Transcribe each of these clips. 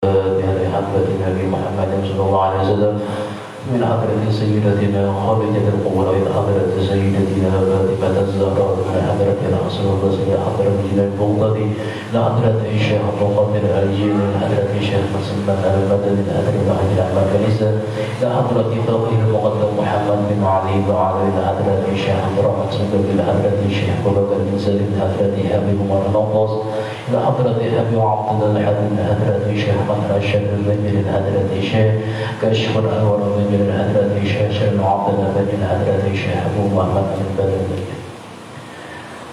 بحضرة النبي محمد صلى الله عليه وسلم من حضرة سيدتنا خديجة الكبرى إلى حضرة سيدتنا فاطمة الزهراء من حضرة رسول الله إلى حضرة البغدادي إلى حضرة الشيخ عبد القادر الجيلي إلى حضرة الشيخ مسلم المدني إلى حضرة واحد الأعمال كنيسة إلى حضرة فقيه المقدم محمد بن علي وعلى إلى حضرة الشيخ عبد الرحمن صدق إلى حضرة الشيخ بكر بن سليم إلى حضرة حبيب عمر نقص إلى حضرة حبيب عبد الله الحديد إلى حضرة الشيخ مطر الشيخ البنجر إلى حضرة الشيخ كشف الأنوار بن من حضرة الشيخ شرم عبد الله بن حضرة الشيخ أبو محمد بن بدر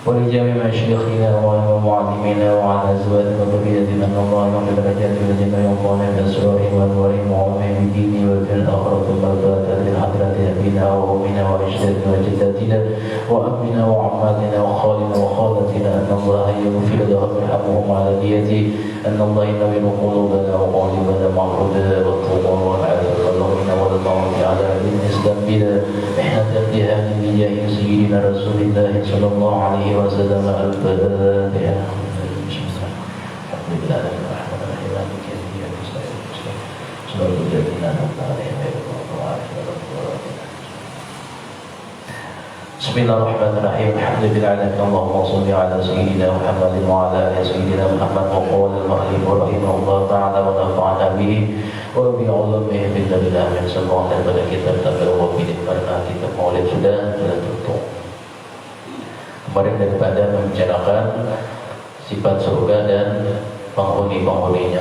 ولجميع مشايخنا ومعلمينا وعلى أزواجنا وذريتنا من الله ومن درجات وجميع الله بأسرارهم وأنوارهم وعلمهم بالدين وفي الآخرة والبركة لحضرة أبينا وأمنا وأجدادنا وجداتنا وأبنا وعماتنا وخالنا وخالتنا أن الله يغفر لهم ويرحمهم على نيته أن الله ينور قلوبنا وقالبنا مع الهدى والتقوى والعدل والغنى والموت على دين الإسلام بلا محنة امتحان بجاه سيدنا رسول الله صلى الله عليه وسلم الفاتحة. الحمد لله الرحمن الرحيم مالك يوم الدين صراط الذين أنعمت عليهم غير المغضوب عليهم ولا الضالين. بسم الله الرحمن الرحيم الحمد لله اللهم صل على سيدنا محمد وعلى آل سيدنا محمد وقال المؤلف رحمه الله تعالى ونفعنا به وبعلمه من لدنا من semua daripada kita terlebih ini karena kita maulid sudah tutup. Kemarin daripada membicarakan sifat surga dan penghuni-penghuninya.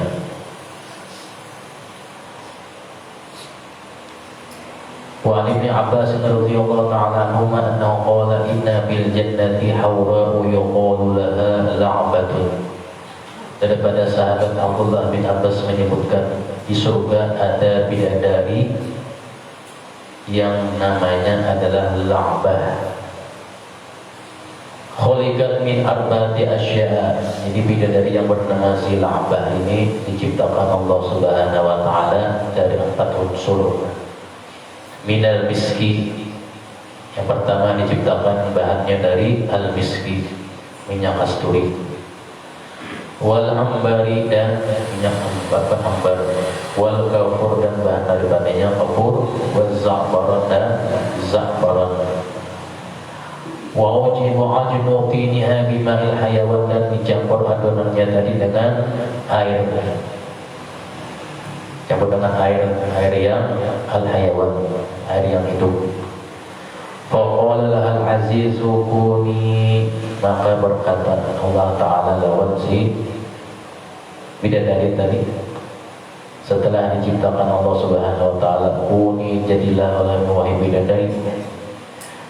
Wa an Ibnu Abbas radhiyallahu ta'ala anhuma annahu qala inna bil jannati hawra'u yuqalu laha la'batun. Daripada sahabat Abdullah bin Abbas menyebutkan di surga ada bidadari yang namanya adalah la'bah. Khuliqat min arba'ati asya'a. Jadi bidadari yang bernama si la'bah ini diciptakan Allah Subhanahu wa taala dari 4 unsur. Minal miski, yang pertama diciptakan bahannya dari al-miski, minyak kasturi. Wal ambari, dan minyak ambar. Wal kafur, dan bahan daripadanya kafur. Wal za'baran, dan za'baran. Wa wajibu ajnu tiniha bima'il hayawan, dan dicampur adonannya tadi dengan air. Campur dengan air yang al-hayawan, air yang hidup. Faqala al-azizu kuni, maka berkata Allah Ta'ala lawan si bidadari tadi setelah diciptakan Allah Subhanahu wa taala, kuni, jadilah olehmu wahai bidadari.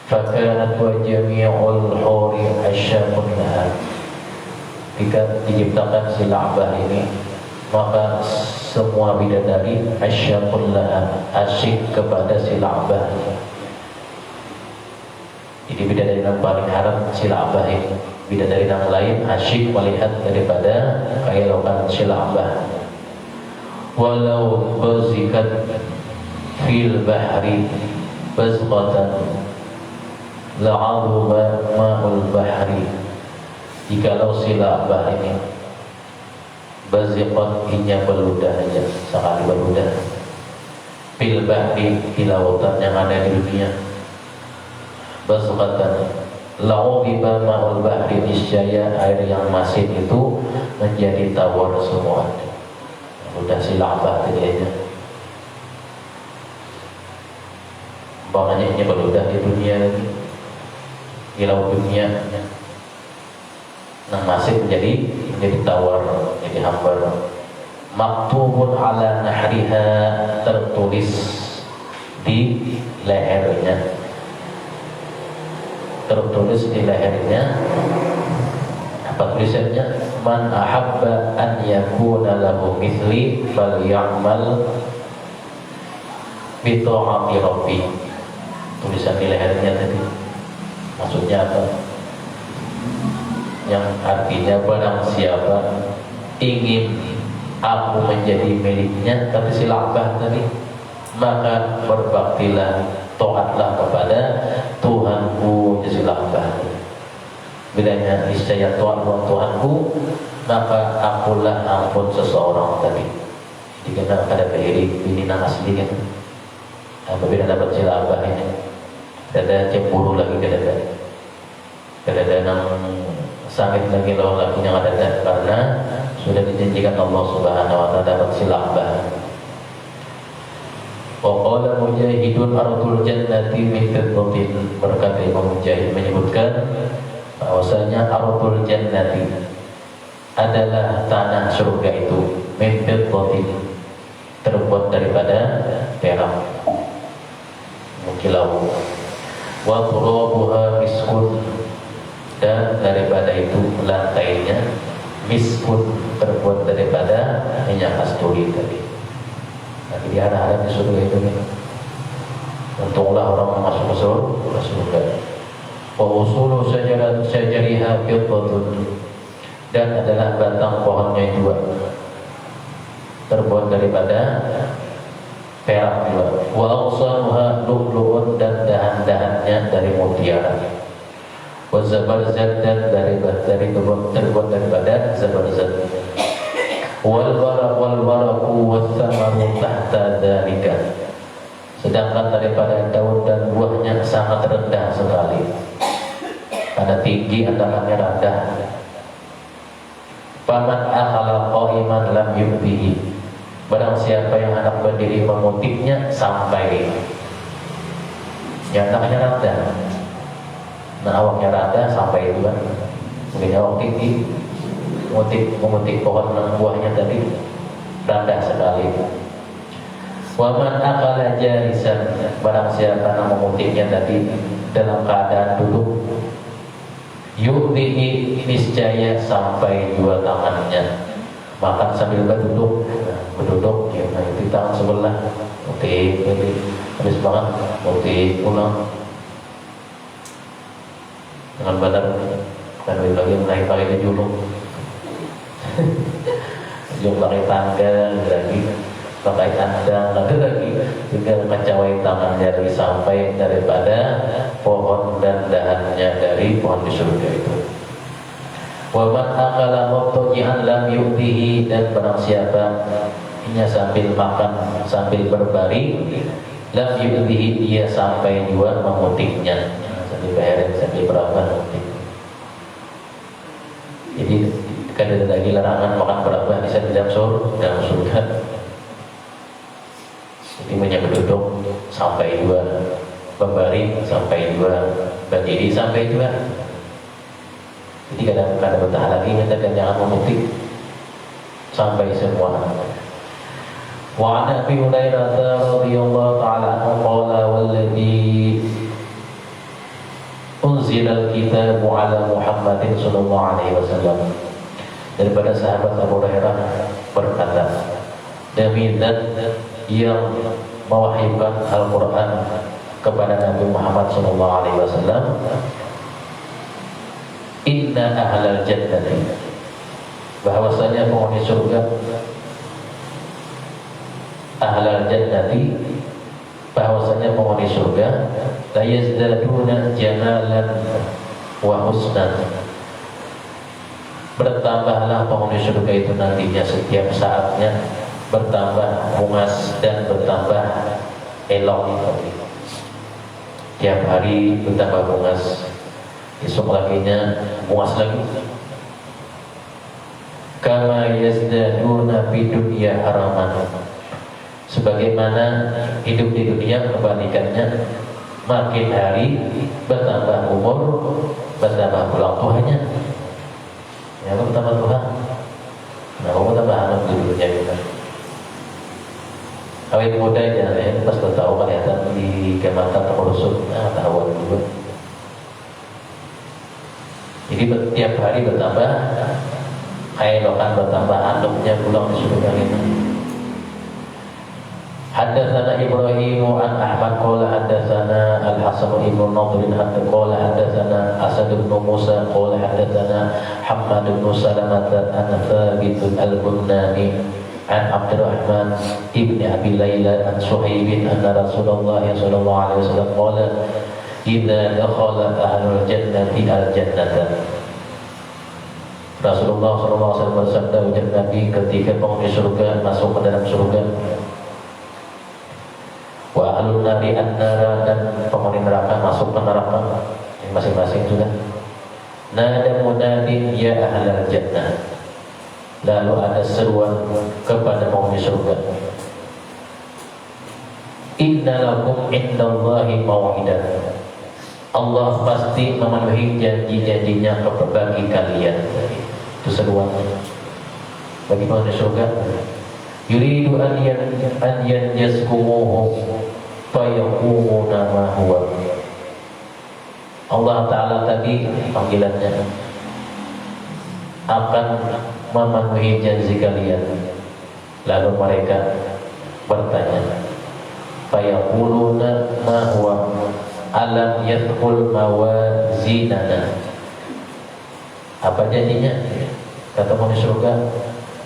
Fakanat wa jami'ul huri asyaqun laha. Ketika diciptakan si la'bah ini, maka semua bidadari asyaqun laha, asyik kepada si la'bah. Jadi bidadari yang paling harap si la'bah ini. Bidadari yang lain asyik melihat daripada keelokan si la'bah. Walau bazikat fil bahri bazqatan la'adhuba ma'ul bahri. Jikalau si la'bah ini baziqat, inya beludah aja, sekali beludah. Fil bahri, di lautan yang ada di dunia. Bazqatan la'udhiba ma'ul bahri, niscaya air yang masin itu menjadi tawar semua. Udah si la'bah tadi aja. Makanya ini beludah di dunia lagi, di laut dunia. Nah masin menjadi tawar, jadi hambar. Maktubun ala nahriha, tertulis di lehernya. Tertulis di lehernya apa tulisannya? Man ahabba an yakuna lahu mithli faly'amal bi ta'ati rabbi. Tulisan di lehernya tadi maksudnya apa? Yang artinya barang siapa ingin aku menjadi miliknya, tapi si la'bah tadi, maka berbaktilah, taatlah kepada Tuhanku. Si la'bah bilanya niscaya Tuhan Tuhanku, maka akulah ampun seseorang tadi. Dikenal pada kehiri binina asli kan. Apabila dapat silabah ini, dada cemburu lagi ke dada nang sakit lagi lawan lakinya ada karena sudah dijanjikan Allah Subhanahu Wa Taala dapat silabah. Waqala Mujahidun ardul jannati min fiddatin, berkata Imam Mujahid menyebutkan bahwasanya ardul jannati adalah tanah surga itu min fiddatin, terbuat daripada perak mukilau, wa turabuha miskun, dan daripada itu lantainya miskun, terbuat daripada minyak kasturi tadi. Nanti diharap di surga itu nih. Untunglah orang masuk surga. Wa usulu syajariha fiddatun, dan adalah batang pohonnya juga terbuat daripada perak juga. Wa awsanuha lu'lu'un, dan dahan-dahannya dari mutiara. Wa zabarzad, dan terbuat daripada zabarzad. Wal baraku wassamaru tahta dzalika, sedangkan daripada daun dan buahnya sangat rendah sekali. Pada tinggi andalannya rendah. Faman akhala qa'iman lam yubdihi, barang siapa yang hendak berdiri memutihnya sampai anaknya rendah. Nah, awaknya rendah sampai itu kan, mungkin awak tinggi, memutik pohon dan buahnya tadi rendah sekali. Waman akala jalisan, barang siapa yang memutihnya tadi dalam keadaan duduk, yu'dihi, niscaya sampai dua tangannya. Makan sambil berduduk, ya, nah itu tangan sebelah, mutik, habis banget, mutik, pulang dengan badan, dan lagi naik kali julung, julung pakai tangga lagi, pakai tandang lagi, tinggal kacawai tangannya lagi sampai daripada pohon dan dahannya dari pohon di surga itu. Wa man akala mubtaji'an lam yu'tihi, dan barang siapa ia sambil makan sambil berbaring, lam yu'tihi, dia sampai juga memutiknya, sambil bayarin sambil berapa mutik. Jadi kan ada lagi larangan makan berapa bisa di dalam surga. Jadi banyak duduk sampai dua, berbaring sampai dua, berdiri sampai dua. Jadi kadang-kadang bertahan lagi, katakan jangan memutik sampai semua. Wa an Abi Hurairah radhiyallahu ta'ala anhu qala walladhi unzila al-kitabu ala Muhammadin sallallahu alaihi wasallam, daripada sahabat Abu Hurairah berkata, demi zat yang mewahyukan Al-Quran kepada Nabi Muhammad sallallahu alaihi wasallam, inna ahlal jannati, bahwasanya penghuni surga, ahlal jannati, bahwasanya penghuni surga, la yazdaduna jamalan wa husnan, bertambahlah penghuni surga itu nantinya setiap saatnya bertambah bungas dan bertambah elok itu. Tiap hari bertambah bungas, esok laginya bungas lagi. Kama yazdaduna fi dunya haraman, sebagaimana hidup di dunia kebalikannya, makin hari bertambah umur, bertambah pulang tuanya. Ya, bertambah Tuhan. Nah, bertambah anak di dunia kita. Awet muda aja, ya, pas tahu kelihatan di kemata terusuk, tahuan juga. Jadi tiap hari bertambah, khairokan bertambah, anaknya pulang di surga ini. Haddatsana Ibrahim an Ahmad qala haddatsana Al-Hasan ibn Nadr qala haddatsana Asad bin Musa qala haddatsana Hammad bin Salamah an Thabit al-Bunani an Abdurrahman ibn Abi Layla an Suhaib anna Rasulullah sallallahu alaihi wasallam qala idza dakhala ahlul jannati al-jannata Rasulullah SAW bersabda, ujar Nabi, ketika penghuni surga masuk ke dalam surga, wa ahlun nari an-nara, dan penghuni neraka masuk ke neraka, masing-masing sudah. Nada munadin ya ahlal jannah, lalu ada seruan kepada penghuni surga, inna lakum indallahi mau'idan, Allah pasti memenuhi janji-janjinya bagi kalian. Itu seruan bagi penghuni surga. Yuridu an yanjaskumuhu fayaqumuna ma huwa. Allah Ta'ala tadi panggilannya akan memenuhi janji kalian, lalu mereka bertanya, fayaquluna ma huwa alam yadkhul mawazinana. Apa janjinya? Kata penghuni surga,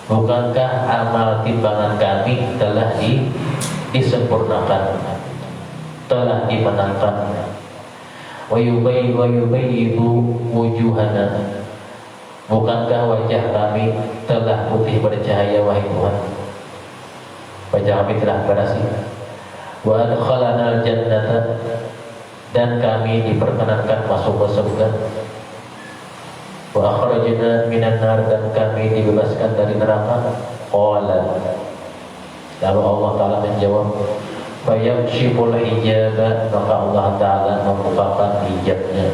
bukankah amal timbangan kami telah disempurnakan, telah dimenangkan? Wa yubayyidu wujuhana, bukankah wajah kami telah putih bercahaya, wahai Tuhan? Wajah kami telah berhasil. Wa adkhalana al-jannata, dan kami diperkenankan masuk ke surga. Wa akhrajna minan nar, dan kami dibebaskan dari neraka. Qala, lalu Allah Ta'ala menjawab, fayamshibul hijaba, maka Allah Ta'ala membukakan hijabnya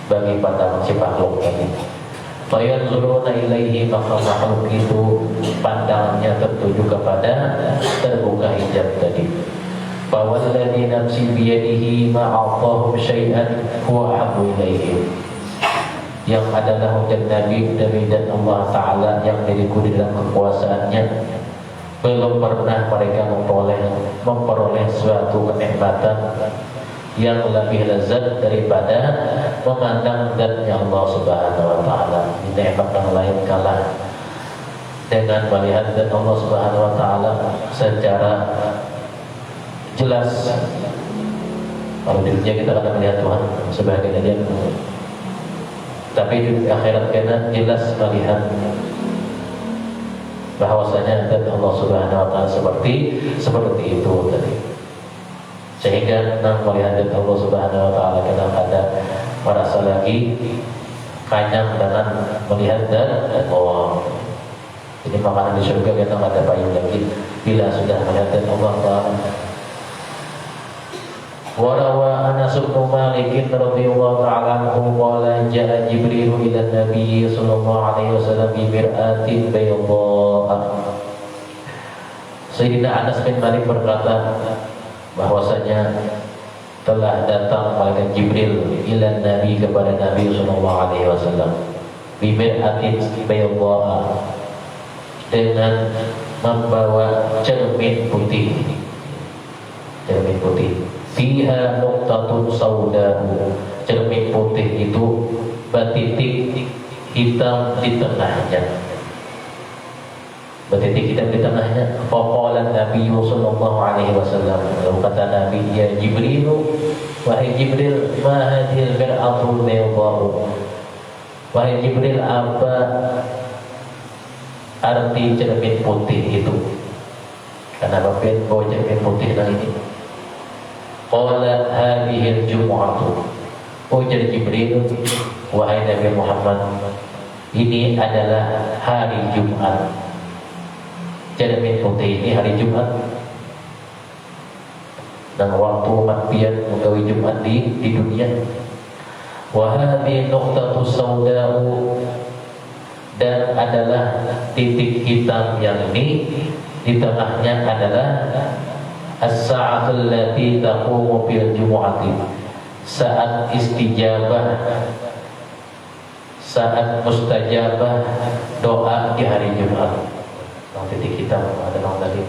bagi para si makhluk tadi. Fayanzuruna ilaihi, maka makhluk itu pandangannya tertuju kepada terbuka hijab tadi. Fawalladzi nafsi biyadihi ma'atahum syai'an huwa ahabbu ilaihim, yang adalah ujar Nabi dan Allah Ta'ala yang diriku di dalam kekuasaannya, belum pernah mereka memperoleh suatu kenikmatan yang lebih lezat daripada memandang zatnya Allah Subhanahu wa Ta'ala. Nikmat yang lain kalah dengan melihat zat Allah Subhanahu wa Ta'ala secara jelas. Kalau di dunia kita akan melihat Tuhan sebagai dia, tapi di akhirat kita jelas melihat bahwasanya zat Allah Subhanahu wa Ta'ala seperti itu tadi. Sehingga melihat zat Allah Subhanahu wa Ta'ala kita ada merasa lagi kanyang dengan melihat zat Allah. Jadi makanan di surga kita tidak ada payung lagi bila sudah melihat zat Allah Ta'ala. Warawa Anas bin Malik radhiyallahu ta'ala anhu qala jaa Jibril ila Nabi sallallahu alaihi wasallam bi mir'atin bayda. Sayyidina Anas bin Malik berkata bahwasanya telah datang malaikat Jibril ila Nabi, kepada Nabi sallallahu alaihi wasallam, bi mir'atin bayda, dengan membawa cermin putih. Cermin putih fiha nuqtatun saudahu, cermin putih itu batitik hitam di tengahnya, batitik hitam di tengahnya. Faqala Nabi sallallahu alaihi wasallam, lalu kata Nabi, ya Jibril, wahai Jibril, ma hadhil mir'atul baydha'u, wahai Jibril, apa arti cermin putih itu? Kenapa bawa cermin putih ini? Qala hadhil jum'atu, ujar Jibril, wahai Nabi Muhammad, ini adalah hari Jumat. Cermin putih ini hari Jumat, dan waktu umat pian menggawi Jumat di dunia. Wa hadhihi nuqtatu sauda'u, dan adalah titik hitam yang ini di tengahnya adalah as-sa'atul lati taqumu fil jumu'ati, saat istijabah, saat mustajabah doa di hari Jumat. Titik hitam ada nama tadi.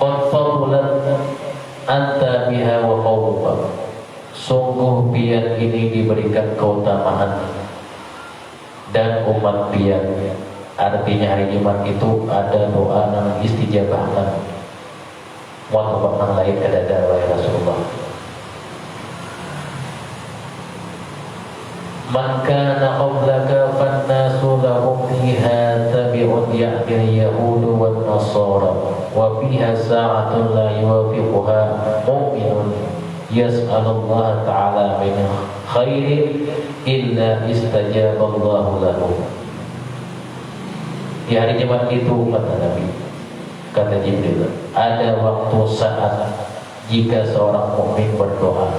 Qad fadlan anta biha wa qawmuka, sungguh pian ini diberikan keutamaan dan umat pian. Artinya hari Jumat itu ada doa yang istijabahkan. Muat kebangkan lain kedada wahai Rasulullah. man kana qablaka fannasu lahum fiha tabi'un ya'ni yahudu wan nasara wa fiha sa'atun la yuwafiquha mu'minun yas'alullah ta'ala min khairin illa istajaballahu lahu. Di hari Jumat itu kata Nabi, kata Jibril, ada waktu saat jika seorang mukmin berdoa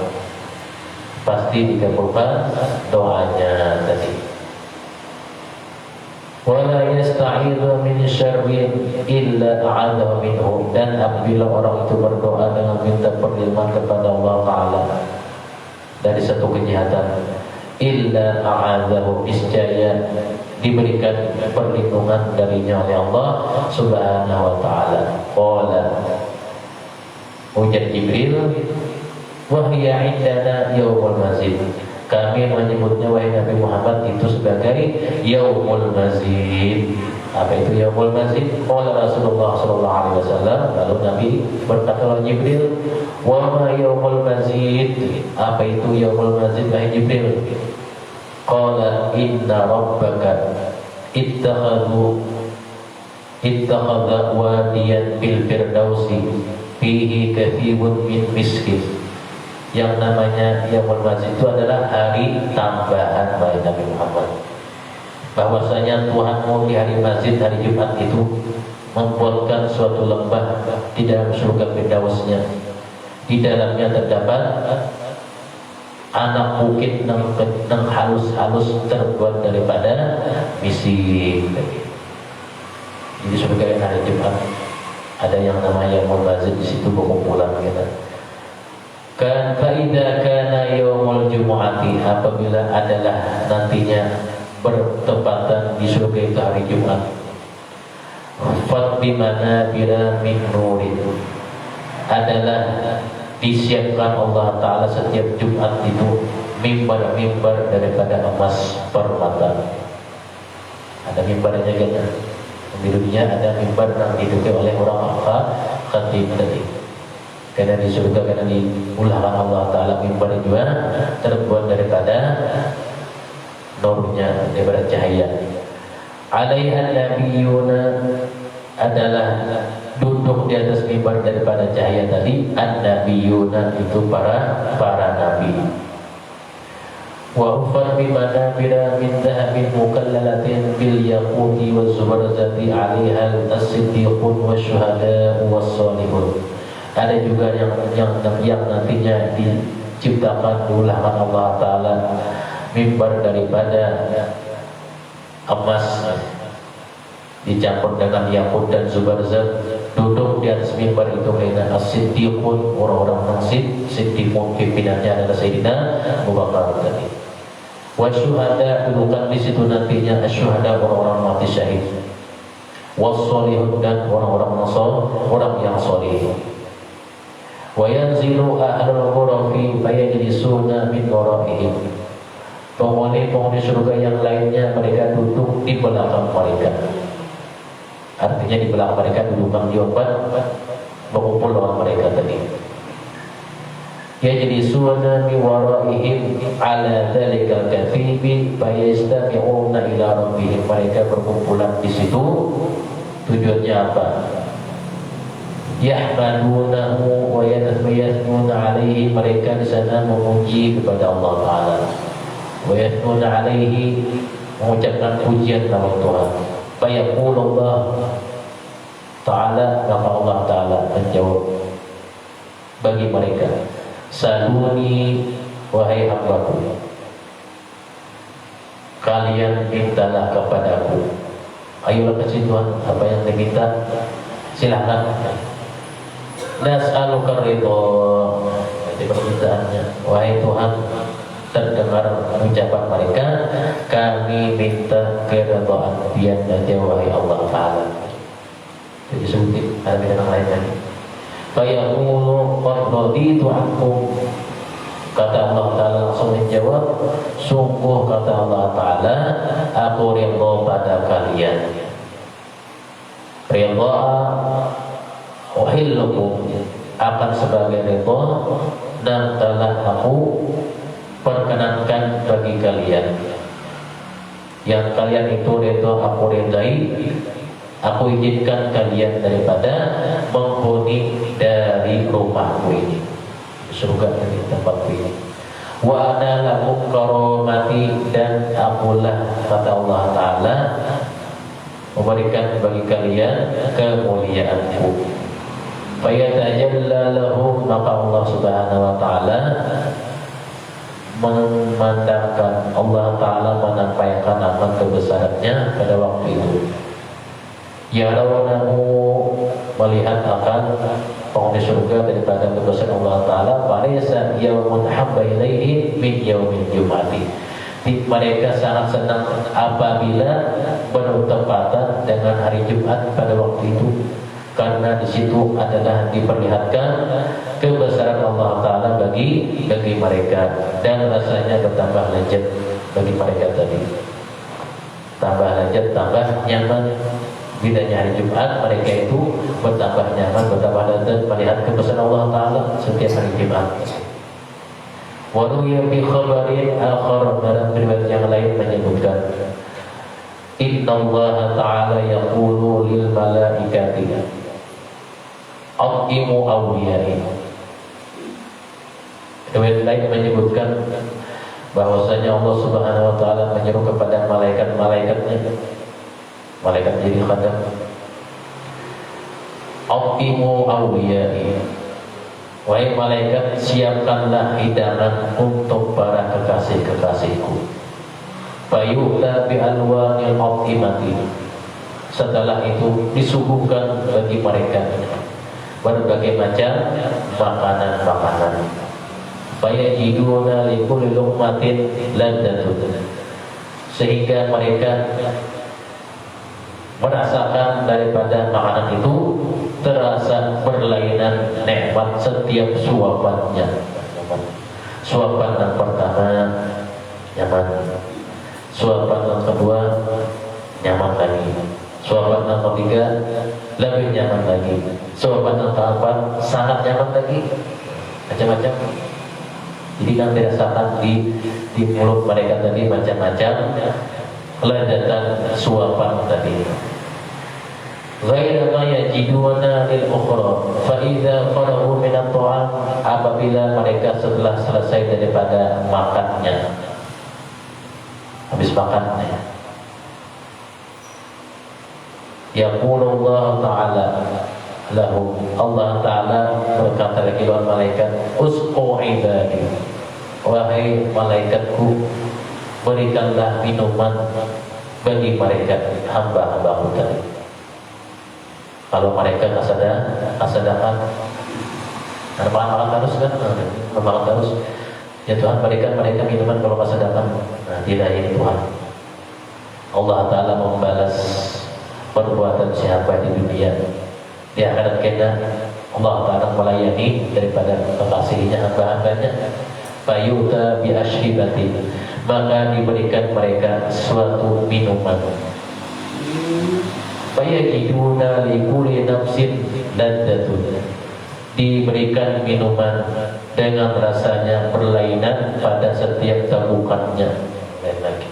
pasti dikabulkan doanya tadi. Wala yasta'idhu min syarrin illa a'adha minhu, dan apabila orang itu berdoa dengan minta perlindungan kepada Allah Ta'ala dari satu kejahatan, illa a'adhahu, niscaya diberikan perlindungan darinya oleh Allah Subhanahu wa Ta'ala. Qala, ujar Jibril, wahya indana yaumul mazid, kami menyebutnya wahai Nabi Muhammad itu sebagai yaumul mazid. Apa itu yaumul mazid? Qala Rasulullah sallallahu alaihi wasallam, lalu Nabi berkata kepada Jibril, wa ma yaumul mazid, apa itu yaumul mazid wahai Jibril? Qala inna rabbaka ittakhadha wadiyan bil firdausi fihi kathibun min miskin. Yang namanya yaumul mazid itu adalah hari tambahan bagi Nabi Muhammad. Bahwasanya Tuhanmu di hari mazid, hari Jumat itu membuatkan suatu lembah di dalam surga Firdausnya. Di dalamnya terdapat anak bukit yang halus-halus terbuat daripada misik. Jadi surga yang hari Jumat ada yang namanya yaumul mazid, di situ berkumpulan kita. Kan faida kana yaumul jumu'ati, apabila adalah nantinya bertepatan di surga itu hari Jumat, fat bimana bila min nurin, adalah disiapkan Allah Ta'ala setiap Jumat itu mimbar-mimbar daripada emas permata. Ada mimbarnya kan? Di dunia ada mimbar yang diduduki oleh orang khatib tadi. Karena di surga, karena diulahkan Allah Ta'ala mimbar juga terbuat daripada nurnya, daripada cahaya. Alaihan nabiyuna, adalah duduk di atas mimbar daripada cahaya tadi, an-nabiyuna itu para nabi. Wa ufan bimana bila min dhahabin mukallalatin bil yaquti wa zubarzati alaiha as-siddiqun wa syuhada wa salihun. Ada juga yang nantinya diciptakan, diulahkan Allah Ta'ala mimbar daripada emas dicampur dengan yakut dan zubarzat. Duduk di atas mimbar itu mereka as-siddiqun, orang-orang siddiqun, pimpinannya adalah Sayyidina Abu Bakar tadi. Wa syuhada, dudukan di situ nantinya asyuhada, orang-orang mati syahid. Was-solihun, dan orang-orang yang solih. Wa yanzilu ahlul ghurafi fayajlisuna min waraihim, penghuni surga yang lainnya mereka duduk di belakang mereka. Artinya di belakang mereka dudukan di obat mengumpul dengan mereka tadi. Yajlisuna min waraihim ala dzalikal kathibi fayastami'una ila rabbihim, mereka berkumpulan di situ. Tujuannya apa? Yahmadunahu wa yathnuna alaihi, mereka di sana memuji kepada Allah Ta'ala. Wa yathnuna alaihi, mengucapkan pujian nama Tuhan. Fayaqulu Allah Ta'ala, maka Allah Ta'ala menjawab bagi mereka, saluni wahai hambaku, kalian mintalah kepadaku. Ayolah kasih Tuhan, apa yang diminta silakan. Nas'aluka ridho, itu permintaannya. Wahai Tuhan, terdengar ucapan mereka, kami minta keridhaan Dian dan wahai Allah Ta'ala. Jadi sebutin ada bidang lain lagi. Fayaqulu qad raditu ankum, kata Allah Ta'ala langsung menjawab, sungguh kata Allah Ta'ala, aku ridho pada kalian. Ridha uhillukum, akan sebagai ridha dan telah aku perkenankan bagi kalian yang kalian itu aku ridai, aku izinkan kalian daripada menghuni dari rumahku ini, surga dari tempatku ini. Wa ana lakum karamati, dan akulah, kata Allah Ta'ala, memberikan bagi kalian kemuliaanku. Fayatajalla lahum, maka Allah Subhanahu wa Ta'ala memandangkan, Allah Ta'ala menampakkan akan kebesarannya pada waktu itu. Yarawnahu, melihat akan penghuni surga daripada kebesaran Allah Ta'ala. Falaysa yawmun habba ilaihi min yaumil jum'ati, mereka sangat senang apabila bertepatan dengan hari Jumat pada waktu itu, karena di situ adalah diperlihatkan kebesaran Allah Ta'ala bagi mereka, dan rasanya bertambah lezat bagi mereka tadi, tambah lezat, tambah nyaman. Bedanya hari Jumat, mereka itu bertambah nyaman, bertambah lezat melihat kebesaran Allah Ta'ala setiap hari Jumat. Waruya bi khabarin akhar, dalam riwayat yang lain menyebutkan, Inna Allah Ta'ala yaqulu lil malaikati aqimu awliyai. Riwayat lain menyebutkan bahwasanya Allah Subhanahu wa Ta'ala menyeru kepada malaikat-malaikatnya, malaikat jadi khadam, aqimu awliyai, wahai malaikat, siapkanlah hidangan untuk para kekasih-kekasihku. Fayu'ta bi alwanil aqimati, setelah itu disuguhkan bagi mereka berbagai macam makanan-makanan. Fayajiduna likulli luqmatin ladzatun, sehingga mereka merasakan daripada makanan itu terasa berlainan nikmat setiap suapannya. Suapan yang pertama nyaman, suapan yang kedua nyaman lagi, suapan yang ketiga lebih nyaman lagi, suapan yang keempat sangat nyaman lagi, macam-macam. Jadi kan dirasakan di mulut mereka tadi macam-macam kelezatan suapan tadi. Ghaira ma yajiduna lil ukhra, fa idza farahu min at-ta'am, apabila mereka setelah selesai daripada makannya, habis makannya, yaqulu Allah Ta'ala lahum, Allah Ta'ala berkata lagi kepada malaikat, usqu ibadi, wahai malaikatku, berikanlah minuman bagi mereka hamba-hambaku tadi. Kalau mereka kasadakan, makan terus kan, makan terus, ya Tuhan, berikan mereka minuman kalau kasadakan. Nah, tidak, ini Tuhan, Allah Ta'ala membalas perbuatan siapa di dunia, di akhirat kita Allah Ta'ala melayani daripada kekasihnya, hamba-hambanya. Fayuta bi ashribati, maka diberikan mereka suatu minuman. Fayajiduna likulli nafsin ladzatun, diberikan minuman dengan rasanya berlainan pada setiap tegukannya. Lain lagi,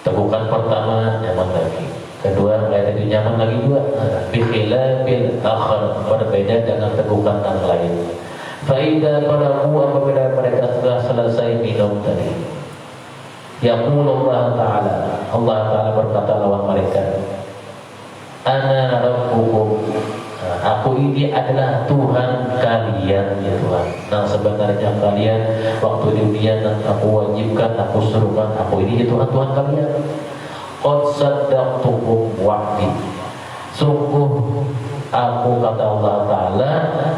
tegukan pertama nyaman lagi, kedua lain itu nyaman lagi juga. Bikhilafil akhar, berbeda dengan tegukan yang lain. Faidah padamu apabila mereka telah selesai minum tadi, yaqulu Allah Ta'ala, Allah Ta'ala berkata lawan mereka, Ana rabbukum, aku ini adalah Tuhan kalian, ya Tuhan. Nah, sebenarnya kalian waktu di dunia aku wajibkan, aku suruhkan, aku ini ya Tuhan, Tuhan kalian. Qad saddaqtukum wa'di, sungguh aku, kata Allah Ta'ala,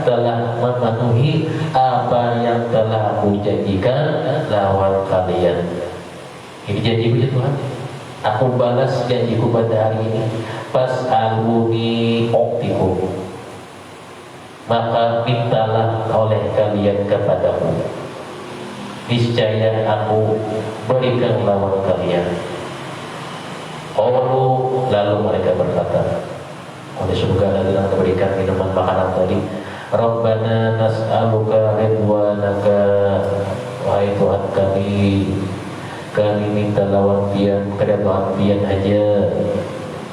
telah memenuhi apa yang telah aku janjikan lawan kalian. Ini janjiku ya Tuhan, aku balas janjiku pada hari ini. Fas'aluni u'tikum, maka mintalah oleh kalian kepadaku, niscaya aku berikan lawan kalian. Qalu, lalu mereka berkata, oleh surga adalah memberikan minuman makanan tadi, Rabbana nas'aluka ridwanaka wahai Tuhan kami minta lawan pian keredoan pian aja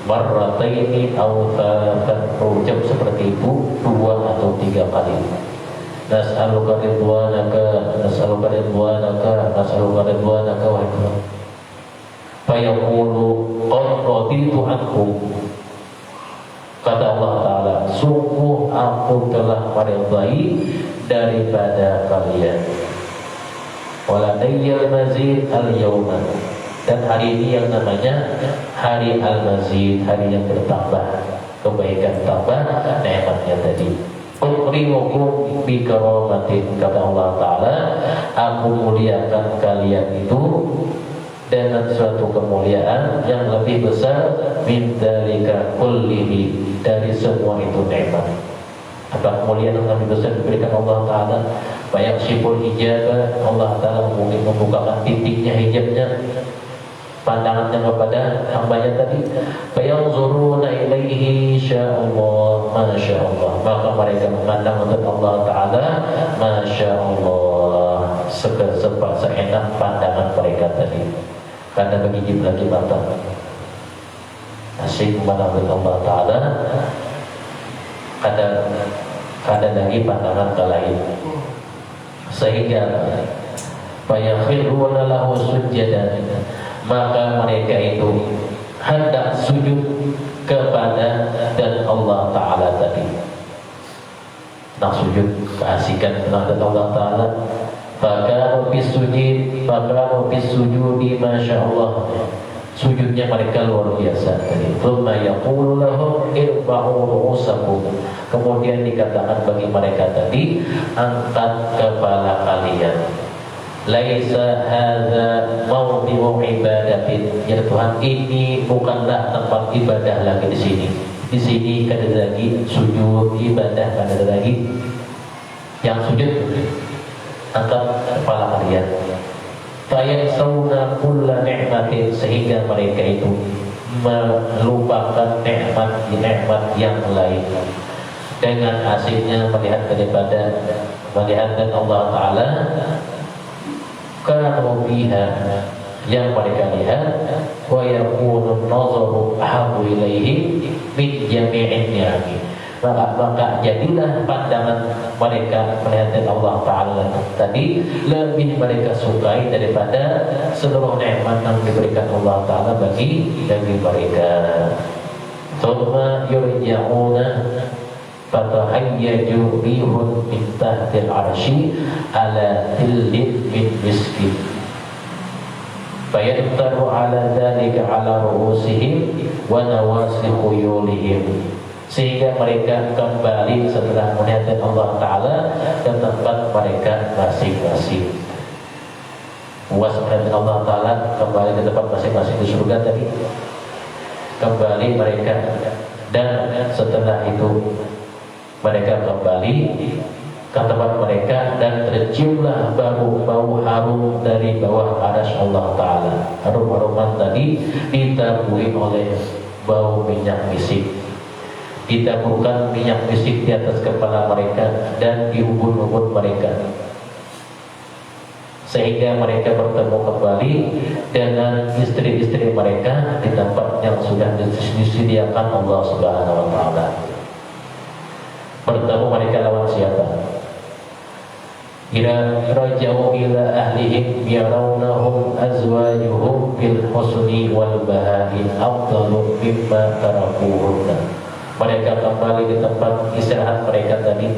marrataini aw thalathan, ucap seperti itu 2 atau 3 kali. Nas'aluka ridwanaka nas'aluka ridwanaka nas'aluka ridwanaka wa Tuhan. Fayaqulu qad raditu ankum, kata Allah Ta'ala, sungguh aku telah meridai daripada kalian. Waladayyal mazid al-yawma, dan hari ini yang namanya hari al-mazid, hari yang bertambah, kebaikan tambah nikmatnya tadi. Ukrimukum bi karamatin, kata Allah Ta'ala, aku muliakan kalian itu dengan suatu kemuliaan yang lebih besar min dzalika kullihi, dari semua itu nikmat. Apa kemuliaan yang lebih besar diberikan Allah Ta'ala? Banyak siful hijab, Allah Ta'ala mungkin membukakan titiknya, hijabnya, pandangannya kepada hambanya tadi. Fayanzuruna ilaihi sya'allah masya'allah, maka mereka memandang untuk Allah Ta'ala masya'allah, seenak pandangan mereka tadi, karena begigit lagi mata. Asyik memandang untuk Allah Ta'ala, kadang lagi pandangan ke lain, sehingga fayakhiruna lahu sujadan, maka mereka itu hendak sujud kepada dan Allah Ta'ala tadi. Nak sujud keasikan kepada Allah Ta'ala. Fakanu bisujud, fakanu bisujudi masyaallah, sujudnya mereka luar biasa tadi. Thumma yaqulu lahum irfa'u ru'usakum, kemudian dikatakan bagi mereka tadi, angkat kepala kalian. Laisa hadza mawdi'u ibadatin, ya Tuhan, ini bukanlah tempat ibadah lagi di sini. Di sini kada lagi sujud ibadah, kada lagi yang sujud. Angkat kepala kalian. Fayansawna kulla ni'matin, sehingga mereka itu melupakan nikmat yang lain dengan asiknya melihat dan Allah Ta'ala. Kanu biha, yang mereka lihat, wa yakunu nazaru ahabu ilaihi min jami'in ni'ami, maka jadilah pandangan mereka melihat Allah Ta'ala tadi lebih mereka sukai daripada seluruh nikmat yang diberikan Allah Ta'ala bagi mereka. Thumma yurja'una fatahayyaju rihun min tahtil arshi ala hillin min miskin fayattaru ala dhalika ala ru'usihim wa nawasi khuyulihim, sehingga mereka kembali setelah melihat Allah Ta'ala ke tempat mereka masing-masing. Puas melihat Allah Ta'ala, kembali ke tempat masing-masing di surga tadi. Kembali mereka, dan setelah itu mereka kembali ke tempat mereka, dan terciumlah bau harum dari bawah arsy Allah Ta'ala. Harum-haruman tadi ditaburi oleh bau minyak misik, ditaburkan minyak misik di atas kepala mereka dan di ubun-ubun mereka, sehingga mereka bertemu kembali dengan istri-istri mereka di tempat yang sudah disediakan Allah Subhanahu wa Ta'ala. Bertemu mereka lawan siapa? Ila raja'u ila ahlihim yarawnahum azwajuhum bil husni wal baha'i afdalu mimma tarakuhunna. Mereka kembali di tempat istirahat mereka tadi,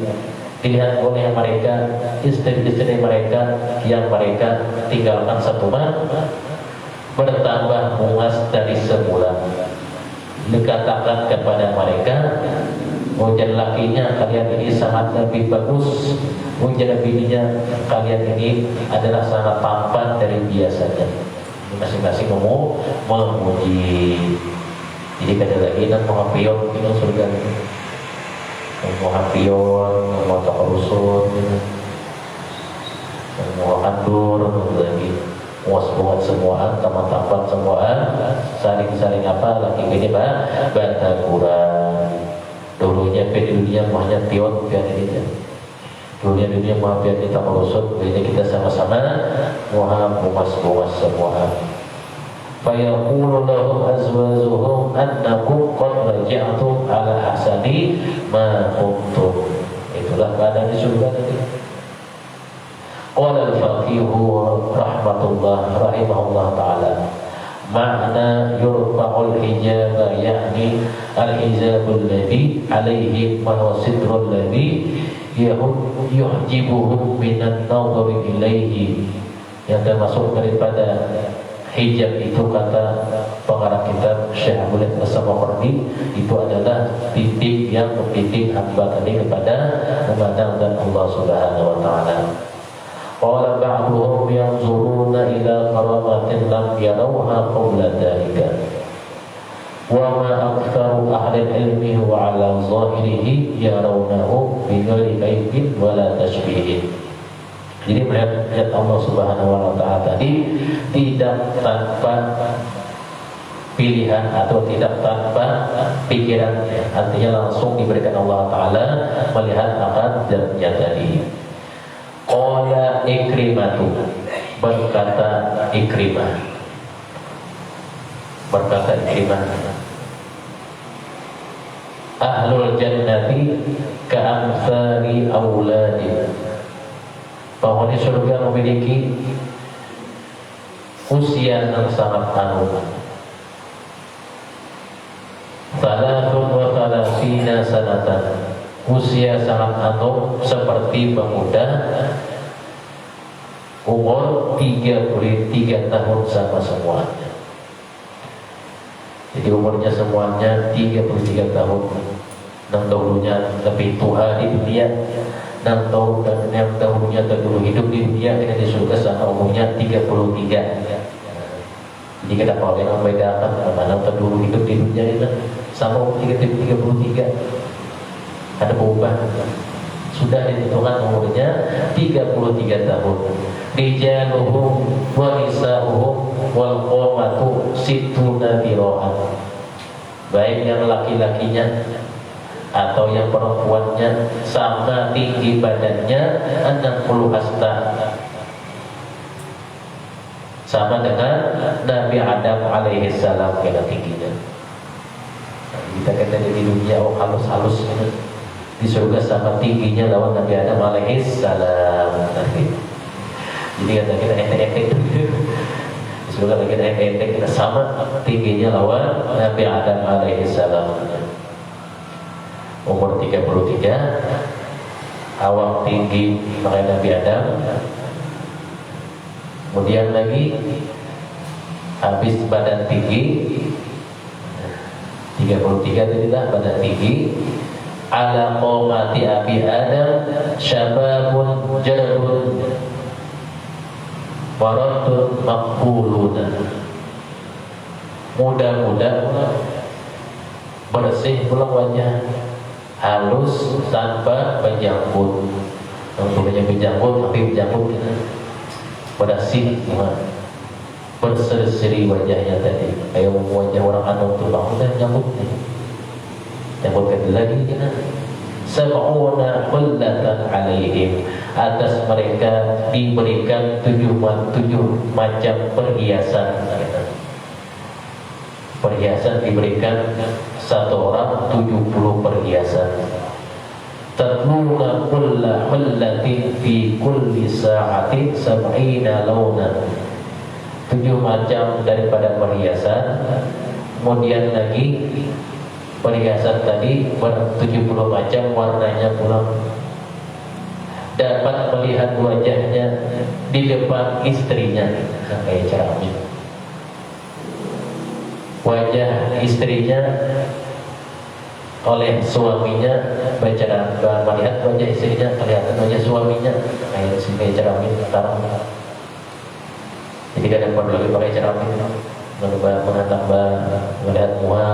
dilihat oleh mereka istri-istri mereka yang mereka tinggalkan satu malam bertambah mungas dari semula. Dikatakan kepada mereka, ujian lakinya kalian ini sangat lebih bagus, ujian bininya kalian ini adalah sangat tampan dari biasanya. Masing-masing mau memuji. Jadi kada lagi nak menghapion di surga ini, menghapion, mau takarusut, mau kandur lagi, muas-muas semuaan, tampan-tampan semuaan, saling-saling apa lagi ini batakuran. Dulunya di dunia mahnya pion pian ini, dunia maafkan kita merosot, jadi kita sama-sama muas semua. Fayaqulu lahum azwajuhum annakum qad raja'tum ala ahsani ma kuntum. Itulah keadaan di surga nanti. Qala al-faqihu rahimahullah ta'ala, makna yurfa'ul hijab yakni al-hijabul ladhi alaihi wa sidrul ladhi yuhjibuhum minan nadhari ilaihi, yang termasuk daripada hijab itu kata pengarang kitab Syekh Abdul As-Samarqandi itu adalah titik yang membimbing hamba tadi kepada memandang dan Allah Subhanahu wa taala. Qala ba'duhum yanzuruna ila karamatin lam yarawha qabla dhalika. Wa ma aktsaru ahli ilmi wa ala zahirihi yarawnahu bi ghairi kaifin wala tashbihin. Jadi melihat Allah Subhanahu wa taala tadi tidak tanpa pilihan atau tidak tanpa pikiran, artinya langsung diberikan Allah taala melihat akan zatnya tadi. Qala Ikrimatu, berkata Ikrimah, ahlul jannati ka'amthali auladi, penghuni surga memiliki usia yang sangat anugerah. Salatun wa salasina sanatan, usia sangat anugerah seperti pemuda umur 33 tahun sama semuanya. Jadi umurnya semuanya 33 tahun. Yang dahulunya lebih tua di dunia, yang dahulunya terdahulu hidup di dunia, dengan di surga sana umurnya 33. Jadi kita kalau yang membedakan mana terdahulu hidup di dunia itu sama umur 33. Ada perubahan. Sudah ditentukan umurnya 33 tahun. Rijaluhum wa nisa'uhum wal qawmatu situna dira'an, baik yang laki-lakinya atau yang perempuannya sama tinggi badannya 60 hasta, sama dengan Nabi Adam alaihi salam kena tingginya. Kita kata di dunia halus-halus gitu, di surga sama tingginya lawan Nabi Adam alaihi salam. Jadi kata kita ente-ente di surga kita ente-ente, kita sama tingginya lawan Nabi Adam alaihi salam. Umur 33, awak tinggi makanya Nabi Adam. Kemudian lagi habis badan tinggi 33 tadilah badan tinggi. Ala qomati Abi Adam syababun jadun waradun maqbulun, muda-muda bersih pula wajah, halus tanpa penjangkut. Yang penjangkut tapi penjangkut bersih, berseri-seri wajahnya tadi. Kayak wajah orang anu tuh bangun dan nyambut nih. Nyambut lagi kita. Sab'una hullatan alaihim, atas mereka diberikan 7 macam perhiasan. Perhiasan diberikan satu orang 70 perhiasan. Tatluna kulla hullatin fi kulli sa'atin sab'ina launan, 7 macam daripada perhiasan. Kemudian lagi perhiasan tadi 70 macam warnanya pula. Dapat melihat wajahnya di depan istrinya, kayak cermin. Wajah istrinya oleh suaminya bercerah, melihat wajah istrinya, kelihatan wajah suaminya kayak cermin terang. Jadi kadang perlu lagi pakai cermin, menambah melihat muka,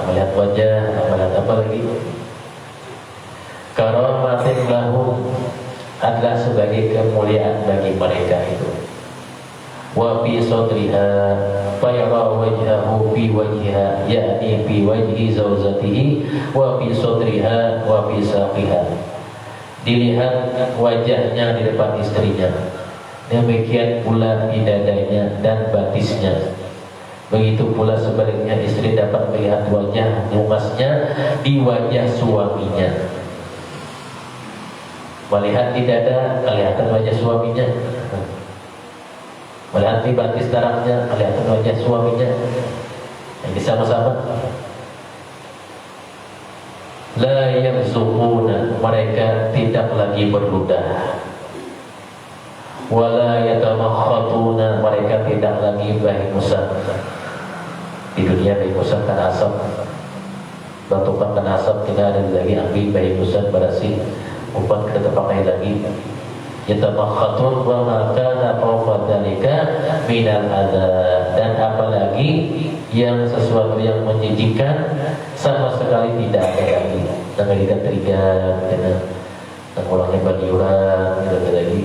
melihat wajah, melihat apa lagi. Karamatin lahum, adalah sebagai kemuliaan bagi mereka itu. Wa fi sadriha fa yara wajhahu fi wajhiha, yakni fi wajhi zawjatihi, wa fi sadriha wa fi saqiha. dilihat wajahnya di depan istrinya, demikian pula di dadanya dan batisnya. Begitu pula sebaliknya, istri dapat melihat wajah lumasnya di wajah suaminya. Melihat di dada, kelihatan wajah suaminya. Melihat di batis darahnya, kelihatan wajah suaminya. Yang sama-sama. La yamzuquna, mereka tidak lagi berludah. Wala yatamakhatuna, mereka tidak lagi bahingusan. Di dunia bahingusan kan asap, batukan kan asap, tidak ada lagi ambil bahingusan berasi, umpan kita pakai lagi. Yatamakhatun wa ma kana fawqa dzalika minal adza, dan apalagi yang sesuatu yang menjijikkan sama sekali tidak ada lagi. Dan kita terikat dengan ulangnya badiuran, tidak ada lagi.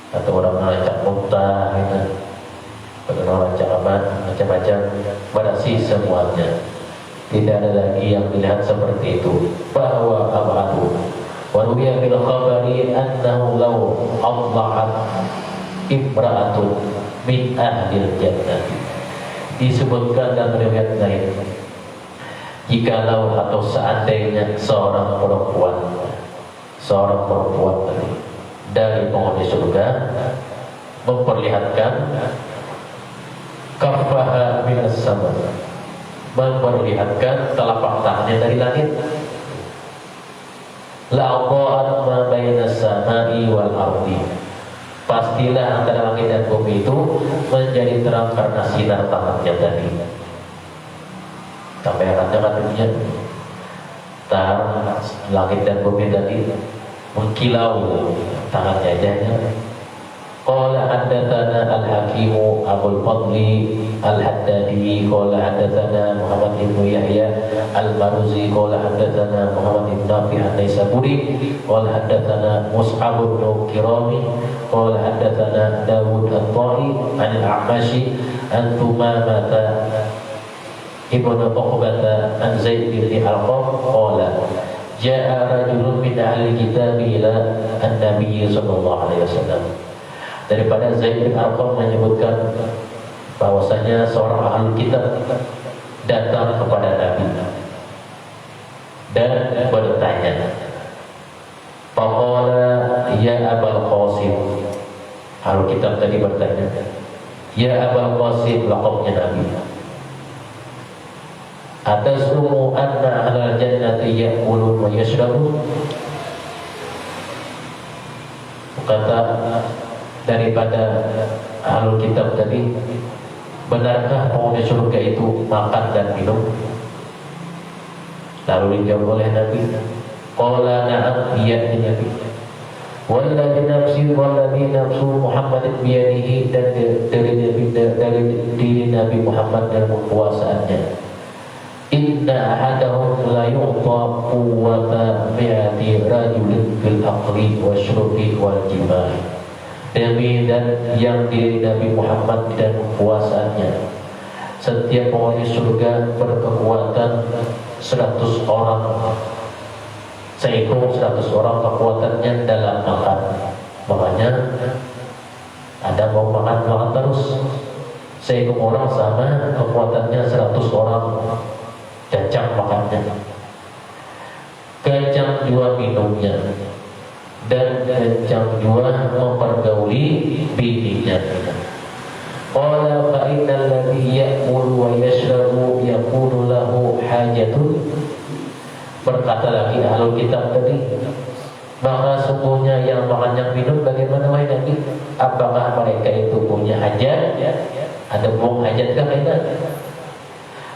Atau orang merancang muntah gitu, atau merancang apa, macam-macam, berasi semuanya. Tidak ada lagi yang dilihat seperti itu. Bahwa abadu wa ruwiya bil khabari annahu law adla'at imra'atun min ahlil jannah, disebutkan dalam riwayat lain, jikalau atau seandainya seorang perempuan tadi dari penghuni surga memperlihatkan kafaha minas sama, memperlihatkan telapak tangannya dari langit, la'adha'at ma bainas samai wal ardi, pastilah antara langit dan bumi itu menjadi terang karena sinar tangannya tadi. Sampai katakan dunia terang langit dan bumi tadi mengkilau tangannya jahnya. Qala haddatsana al-Hakim Abul Fadli al-Haddadi qala haddatsana Muhammad ibn Yahya al-Baruzi qala haddatsana Muhammad ibn Nafi' an-Naisaburi qala haddatsana Mus'ab ibn Kirami qala haddatsana Dawud at-Ta'i an al-A'mashi an Thumamah ibn Uqbah an Zaid bin Arqam qala ja'a rajulun min ahli kitab ila an-nabiy sallallahu alaihi wasallam. Daripada Zaid bin Arqam menyebutkan bahwasanya seorang ahli kitab datang kepada Nabi dan bertanya, faqala ya Abul Qasim, ahli kitab tadi bertanya, ya Abul Qasim, laqabnya Nabi, atasumu anna ahlal jannati ya'kulun wa yashrabun. Kata daripada ahlul kitab tadi, benarkah penghuni surga itu makan dan minum? Lalu dijawab oleh Nabi, qala na'am, iya Nabi. Walladzi nafsu Muhammad biyadihi, dan dari diri Nabi Muhammad dan kekuasaannya, inna ahadahum la yu'ta quwwata mi'ati rajulin bil aqli wa syurbi wal jima'. Demi dan yang diri Nabi Muhammad dan kekuasaannya, setiap penghuni surga berkekuatan 100 orang, seekor 100 orang kekuatannya dalam makan. Makanya ada mau makan terus, seekor orang sama kekuatannya 100 orang. Kencang makannya, kencang jua minumnya, dan kencang jua mempergauli bininya. Qala fa innal ladzi ya'kulu wa yashrabu yakunu lahu hajatun. Berkata lagi ahlul kitab tadi, maka sungguhnya yang makan yang minum bagaimana wahai Nabi? Apakah mereka itu punya hajat? Ada buang hajatkah mereka?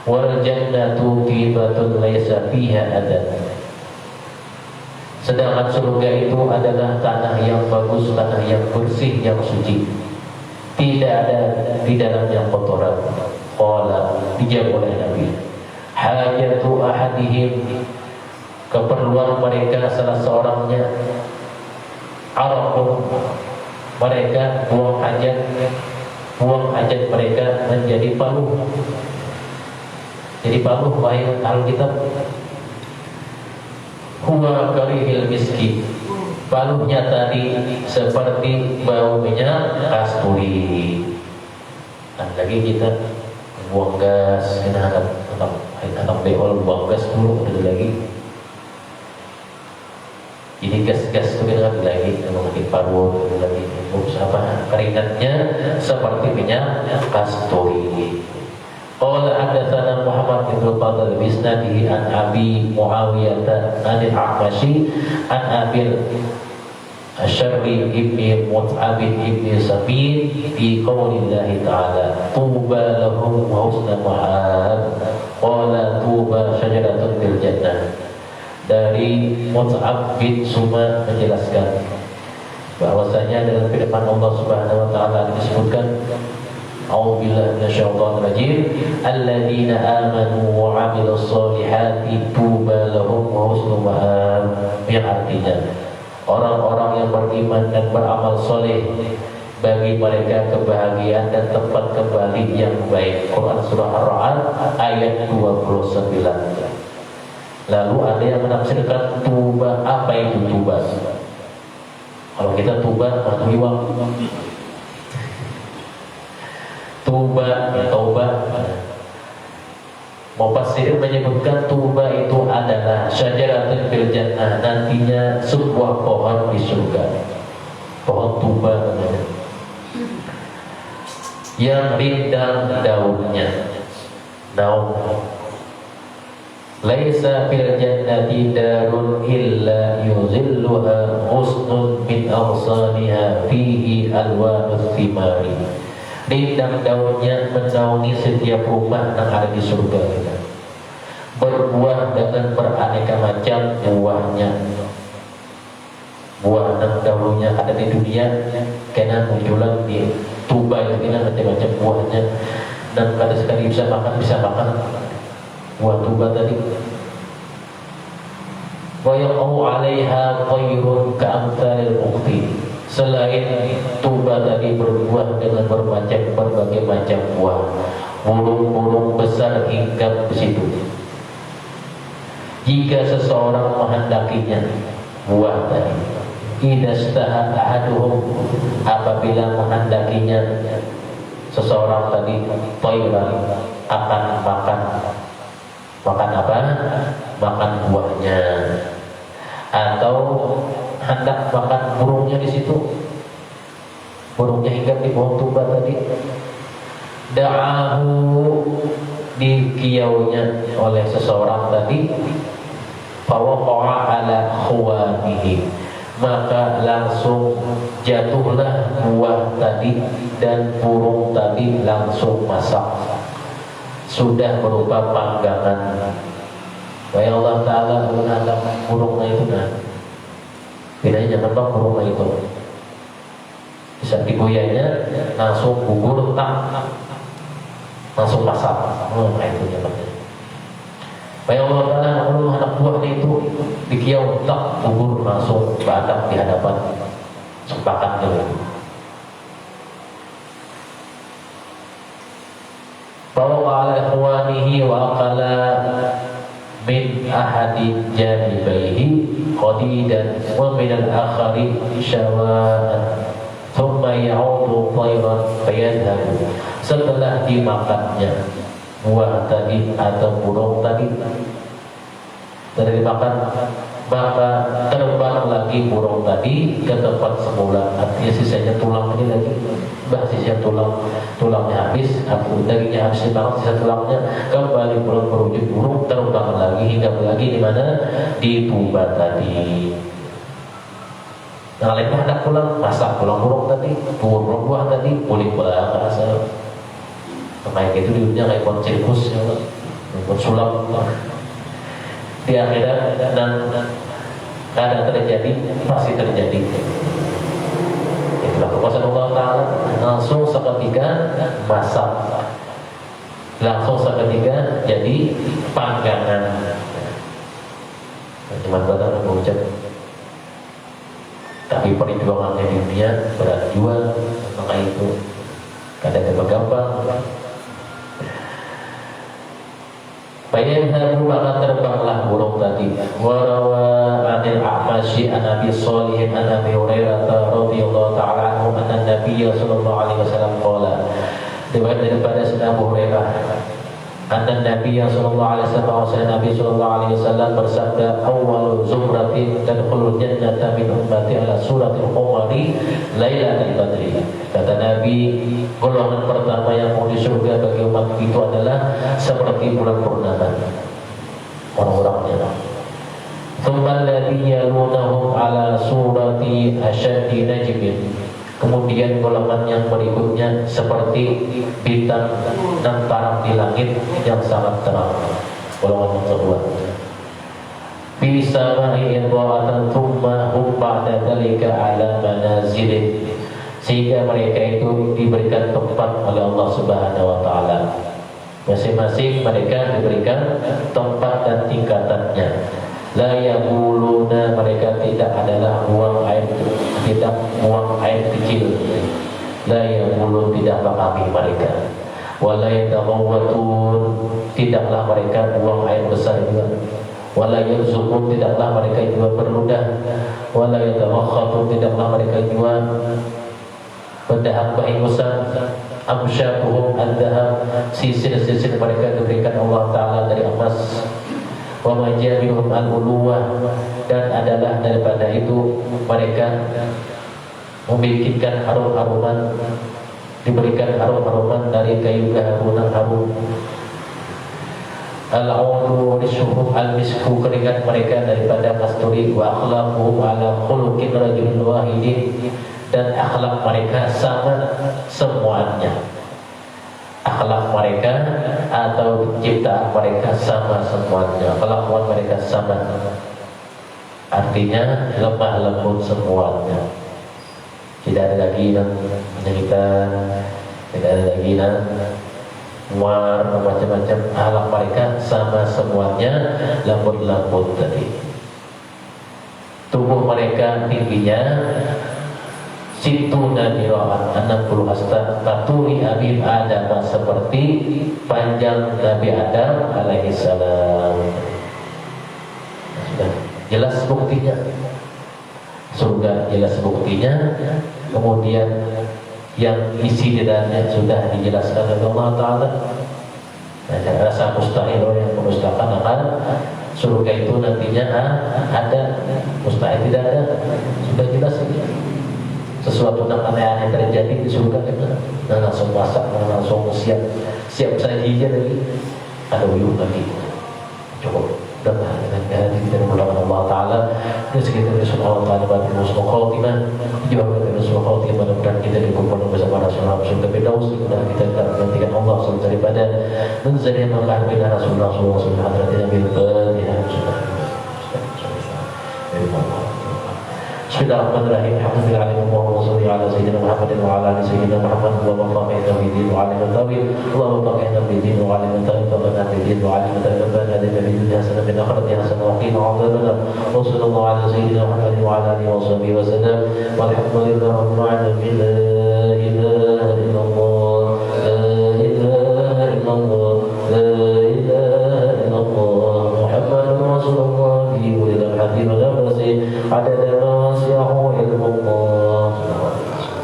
Wal jannatu tibatun laisa fiha adan. Sedangkan surga itu adalah tanah yang bagus, tanah yang bersih, yang suci, tidak ada di dalamnya kotoran. Qala, dijawab oleh Nabi, hajatu ahadihim, keperluan mereka salah seorangnya, araqun, mereka buang hajat mereka menjadi paluh. Jadi paluh wahai ahli kitab, huwa karihil miski, baunya tadi seperti bau minyak kasturi. Dan lagi kita buang gas, kita anak behol buang gas dulu ada lagi. Jadi gas-gas itu kita lagi mengenai parut lagi apa keringatnya seperti minyak kasturi. Qala hadatsana Muhammad bin Fadl bisnadihi an Abi Muawiyah an al-A'mashi an Abil Asyarri ibni Mut'ab ibni Samin fi qaulillahi ta'ala tuba lahum wa husna ma'ab qala tuba syajaratun bil jannah. Dari Mut'ab bin Suma menjelaskan bahwasanya dalam firman Allah Subhanahu wa taala disebutkan a'udzubillahi minasyaitonir rajim alladzina amanu wa 'amilus solihati tuba lahum wa husnu ma'ab, yang artinya orang-orang yang beriman dan beramal soleh bagi mereka kebahagiaan dan tempat kembali yang baik. Quran surah Ar-Ra'd ayat 29. Lalu ada yang menafsirkan tuba, apa itu tuba? Kalau kita tuba matuiwang, tuba ya tauba. Mufassirin menyebutkan tuba itu adalah syajaratun fil jannah, nantinya sebuah pohon di surga. Pohon tuba namanya, yang rindang daunnya. Daun laisa fil jannati darun illa yuzilluha husnun min awsaniha fihi alwanus thimari. Rindang daunnya menaungi setiap rumah yang ada di surga kita. Berbuah dengan beraneka macam buahnya. Buah dan daunnya ada di dunia, karena munculan di tuba itu macam-macam buahnya, dan kada sekali bisa makan buah tuba tadi. Wa yaqau 'alaiha thayrun ka'amsalil ukhti. Selain tuba tadi berbuah dengan berbagai macam buah, burung-burung besar hinggap di situ. Jika seseorang menghendakinya buah tadi, idastaha ahaduhum, apabila menghendakinya seseorang tadi, thayran, akan makan apa? Makan buahnya, atau hendak makan burungnya di situ. Burungnya hinggap di pohon tuba tadi. Da'ahu, dikiaunya oleh seseorang tadi. Fawaqa'a ala khuwanihi, maka langsung jatuhlah buah tadi dan burung tadi langsung masak, sudah berupa panggangan. Wa Allah Ta'ala menganggap burungnya itu bedanya jangan bang burungnya itu bisa digoyahnya langsung gugur tak langsung masak. Itu jawabannya. Wa Allah Ta'ala mengeluh anak buahnya itu dikiau tak gugur langsung badak di hadapan sempakannya itu. Bawa ala ikhwanihi wa aqala min ahadi janibaihi qadidan wa min al-akhari syawa'an thumma ya'udu thayran fayadhabu. Setelah dimakannya buah tadi atau burung tadi, setelah dimakan, maka terbang lagi burung tadi ke tempat semula. Artinya sisanya tulang ini lagi, sisanya tulangnya habis, dagingnya habis dimakan, sisa tulangnya kembali berwujud burung, terbang lagi hingga lagi di mana? Di tuba tadi. Nah, lainnya hendak pulang, masak pulang burung tadi, burung buah tadi, kulit pulang rasa. Kayak gitu di dunia kayak pohon sirkus, pohon sulam. Di akhirat dan kadang terjadi, pasti terjadi. Itulah kekuasaan Allah Ta'ala. Langsung seketika masak, langsung seketika jadi panggangan. Cuma badan mengucap, tapi perjuangannya di dunia berat juga. Maka itu kadang gampang. Fayadhabu maka terbanglah burung tadi. Warawa anil a'mashi an Abi Shalih an Abi Hurairah radhiyallahu ta'ala anhu anna Nabiy sallallahu alaihi wasallam qala. Daripada Sayyidina Abu Hurairah, anna Nabiy sallallahu alaihi wasallam, Nabi sallallahu alaihi wasallam bersabda, awwal zumratin tadkhulul jannata min ummati ala suratil qamari lailatul badri. Kata Nabi, golongan pertama yang mau di surga bagi umat itu adalah seperti bulan purnama, orang-orangnya. Tsumma alladhi yalunahum ala surati asyaddi najmin. Kemudian golongan yang berikutnya seperti bintang dan terang di langit yang sangat terang. Golongan yang kedua. Bisa ma'idha'atan thumma hum ba'da dhalika ala manazilin. Sehingga mereka itu diberikan tempat oleh Allah Subhanahu wa taala. Masing-masing mereka diberikan tempat dan tingkatannya. La yaquluna, mereka tidak adalah buang air, tidak buang air kecil. La yaqulun, tidaklah kami mereka. Wala yataghawwatun, tidaklah mereka buang air besar juga. Wala yazukun, tidaklah mereka juga berludah. Wala yatamakhatun, tidaklah mereka juga berdahak bahingusan. Amsyabuhum ad-dahab, sisir-sisir mereka diberikan Allah Ta'ala dari emas. Wa majabiruhum al-uluwah, dan adalah daripada itu mereka membikinkan harum-haruman, diberikan harum-haruman dari kayu keharuman harum. Al-awlu risuhum al-misku, keringat mereka daripada kasturi. Wa akhlaquhum ala khuluqin rajulin wahidin, dan akhlak mereka sama semuanya. Akhlak mereka atau ciptaan mereka sama semuanya. Kelakuan mereka sama. Artinya lemah lembut semuanya. Tidak ada lagi penyakitan, tidak ada lagi muar macam-macam. Akhlak mereka sama semuanya, lembut-lembut tadi. Tubuh mereka tingginya situna dira'at 60 hasta katuri Habib Adam, seperti panjang Nabi Adam alaihi salam. Sudah jelas buktinya. Surga jelas buktinya. Kemudian yang isi di dalamnya sudah dijelaskan oleh Allah Ta'ala. Nah, rasa mustahil yang memustakan akan surga itu nantinya ada, mustahil tidak ada, sudah jelas ini. Sesuatu yang aneh-aneh terjadi di surga kita, nah langsung masak, nah langsung siap sajinya lagi, ada uyuh lagi. Cukup dengan hati kita menggunakan Allah Ta'ala. Rezeki dari Allah Ta'ala bagi musuh khotimah, jawab dari musuh khotimah, dan kita dikumpulkan bersama Rasulullah surga Firdaus. Dan kita tidak menggantikan Allah selalu daripada menzari maka bila Rasulullah SAW hadratin bil Fatihah. Bismillahirrahmanirrahim. Alhamdulillahirabbil alamin. Allahumma shalli ala sayyidina Muhammadin wa ala ali sayyidina Muhammad. Allahumma fa'inna bidin wa alim al-tawil. Allahumma fa'inna bidin wa alim al-tawil. Fa'inna bidin wa alim al-tawil. Fa'inna bidin hasanah bin akhirati hasanah wa qina adzabannar. Wa sallallahu ala sayyidina Muhammadin wa ala alihi wa sahbihi wa sallam. Walhamdulillahi rabbil alamin.